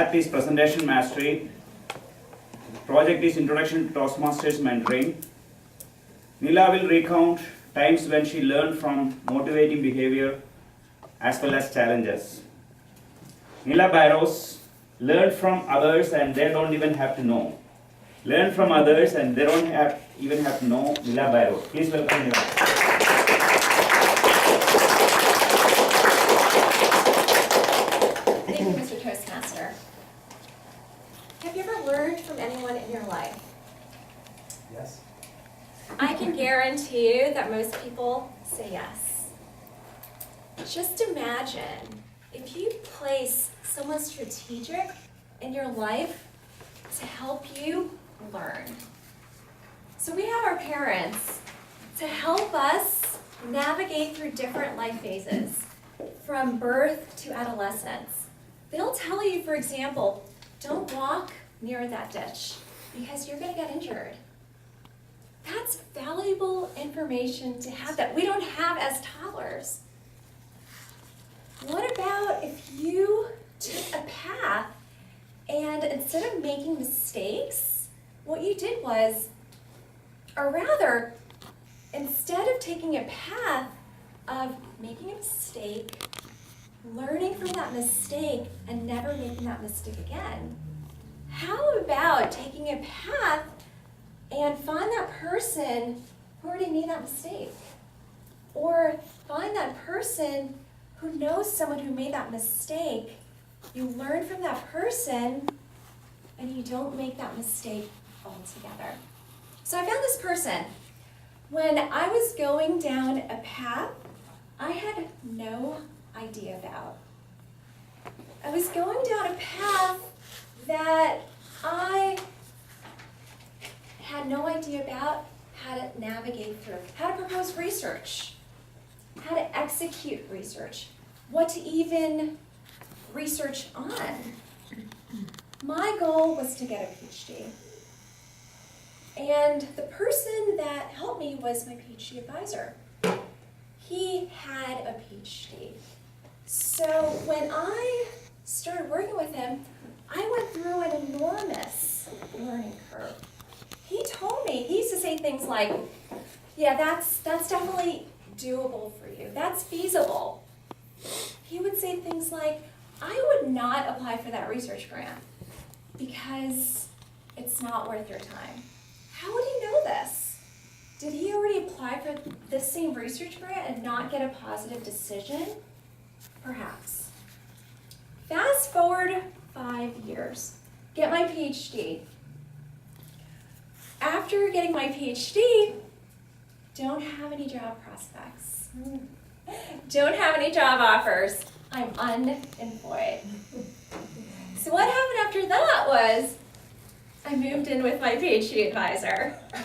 Path is Presentation Mastery. Project is Introduction to Toastmasters Mentoring. Nila will recount times when she learned from motivating behavior as well as challenges. NBarros learn from others and they don't even have to know. Learn from others and they don't even have to know NBarros. Please welcome Nila. Thank you, Mr. Toastmaster. Have you ever learned from anyone in your life? Yes. I can guarantee you that most people say yes. Just imagine if you place someone strategic in your life to help you learn. So we have our parents to help us navigate through different life phases, from birth to adolescence. They'll tell you, for example, don't walk near that ditch because you're going to get injured. That's valuable information to have that we don't have as toddlers. What about if you took a path and instead of making mistakes, what you did was, or rather, instead of taking a path of making a mistake, learning from that mistake and never making that mistake again, how about taking a path and find that person who already made that mistake? Or find that person who knows someone who made that mistake. You learn from that person and you don't make that mistake altogether. So I found this person. When I was going down a path I had no idea about. I was going down a path that I had no idea about how to navigate through, how to propose research, how to execute research, what to even research on. My goal was to get a PhD. And the person that helped me was my PhD advisor. He had a PhD. So when I started working with him, I went through an enormous learning curve. He told me, he used to say things like, yeah, that's definitely doable for you. That's feasible. He would say things like, I would not apply for that research grant because it's not worth your time. How would he know this? Did he already apply for this same research grant and not get a positive decision? Perhaps. Fast forward 5 years, get my PhD. After getting my PhD, don't have any job prospects. Don't have any job offers. I'm unemployed. So what happened after that was, I moved in with my PhD advisor. I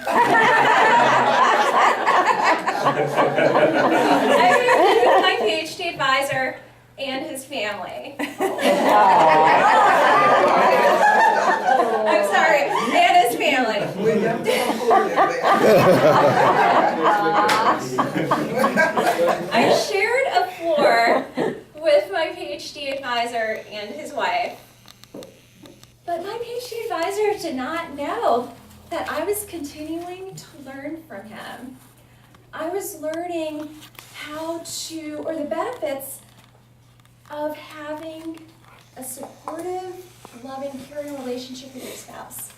moved in with my PhD advisor and his family. I'm sorry, and his family. I shared a floor with my PhD advisor and his wife. But my PhD advisor did not know that I was continuing to learn from him. I was learning how to, or the benefits of having a supportive, loving, caring relationship with your spouse.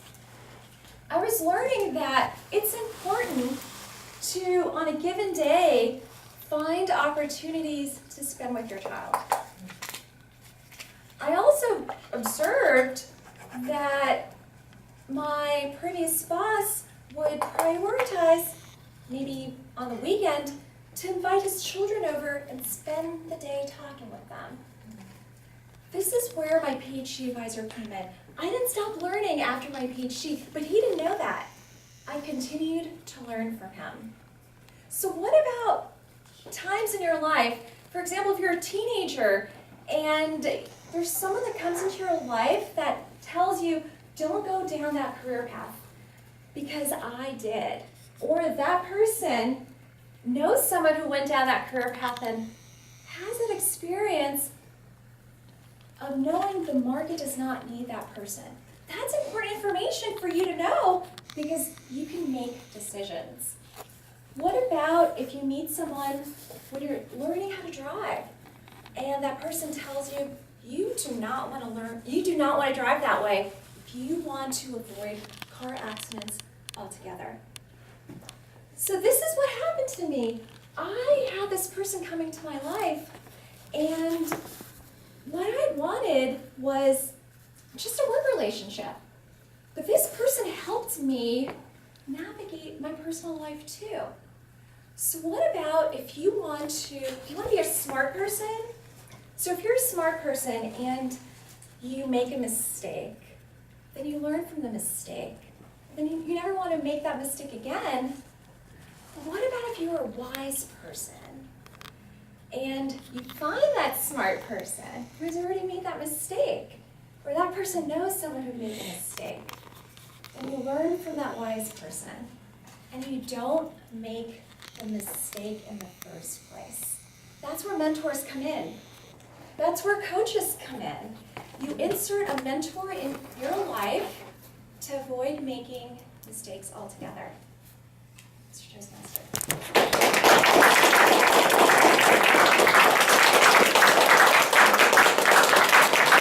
I was learning that it's important to, on a given day, find opportunities to spend with your child. I also observed that my previous boss would prioritize, maybe on the weekend, to invite his children over and spend the day talking with them. This is where my PhD advisor came in. I didn't stop learning after my PhD, but he didn't know that. I continued to learn from him. So what about times in your life, for example, if you're a teenager and there's someone that comes into your life that tells you, don't go down that career path because I did. Or that person knows someone who went down that career path and has an experience of knowing the market does not need that person. That's important information for you to know because you can make decisions. What about if you meet someone when you're learning how to drive and that person tells you, you do not want to drive that way if you want to avoid car accidents altogether. So this is what happened to me. I had this person coming to my life, and what I wanted was just a work relationship. But this person helped me navigate my personal life too. So what about if you want to be a smart person? So if you're a smart person and you make a mistake, then you learn from the mistake. Then you never want to make that mistake again. But what about if you're a wise person and you find that smart person who's already made that mistake, or that person knows someone who made a mistake, and you learn from that wise person, and you don't make the mistake in the first place. That's where mentors come in. That's where coaches come in. You insert a mentor in your life to avoid making mistakes altogether. Mr. Toastmaster.